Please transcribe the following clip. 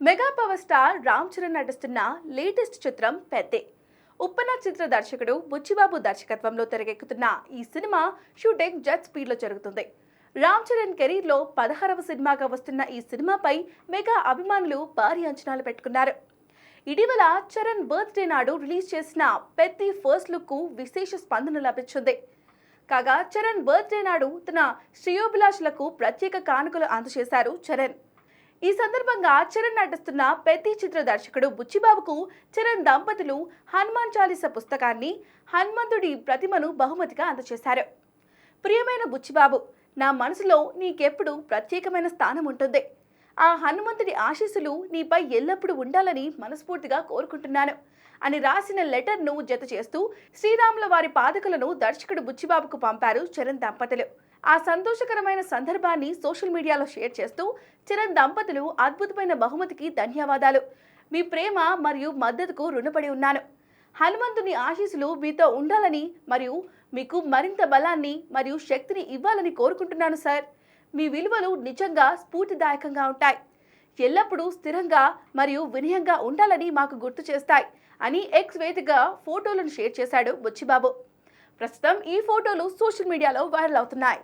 Mega power star Ram Charan నటిస్తున్న latest చిత్రం పెద్దే. ఉప్పన చిత్ర దర్శకుడు బుచ్చిబాబు దర్శకత్వంలో తెరకెక్కుతున్న ఈ సినిమా షూటింగ్ జెట్ స్పీడ్లో జరుగుతుంది. రామ్ చరణ్ కెరీర్లో 16వ సినిమాగా వస్తున్న ఈ సినిమాపై మెగా అభిమానులు భారీ అంచనాలు పెట్టుకున్నారు. ఇటీవల చరణ్ బర్త్డే నాడు రిలీజ్ చేసిన పెద్ది ఫస్ట్ లుక్ కు విశేష స్పందన లభించింది. కాగా చరణ్ బర్త్డే నాడు తన శ్రేయోభిలాషులకు ప్రత్యేక కానుకలు అందజేశారు చరణ్. ఈ సందర్భంగా చరణ్ నటిస్తున్న పెద్ది చిత్ర దర్శకుడు బుచ్చిబాబుకు చరణ్ దంపతులు హనుమాన్ చాలీసా పుస్తకాన్ని, హనుమంతుడి ప్రతిమను బహుమతిగా అందజేశారు. ప్రియమైన బుచ్చిబాబు, నా మనసులో నీకెప్పుడు ప్రత్యేకమైన స్థానం ఉంటుంది. ఆ హనుమంతుడి ఆశీస్సులు నీపై ఎల్లప్పుడూ ఉండాలని మనస్ఫూర్తిగా కోరుకుంటున్నాను అని రాసిన లెటర్ను జత చేస్తూ శ్రీరాముల వారి పాదుకలను దర్శకుడు బుచ్చిబాబుకు పంపారు చరణ్ దంపతులు. ఆ సంతోషకరమైన సందర్భాన్ని సోషల్ మీడియాలో షేర్ చేస్తూ చరణ్ దంపతులు అద్భుతమైన బహుమతికి ధన్యవాదాలు. మీ ప్రేమ మరియు మద్దతుకు రుణపడి ఉన్నాను. హనుమంతుని ఆశీస్సులు మీతో ఉండాలని మరియు మీకు మరింత బలాన్ని మరియు శక్తిని ఇవ్వాలని కోరుకుంటున్నాను సార్. మీ విలువలు నిజంగా స్ఫూర్తిదాయకంగా ఉంటాయి. ఎల్లప్పుడూ స్థిరంగా మరియు వినయంగా ఉండాలని మాకు గుర్తు చేస్తాయి అని ఎక్స్ వేదికగా ఫోటోలను షేర్ చేశాడు బుచ్చిబాబు. ప్రస్తుతం ఈ ఫోటోలు సోషల్ మీడియాలో వైరల్ అవుతున్నాయి.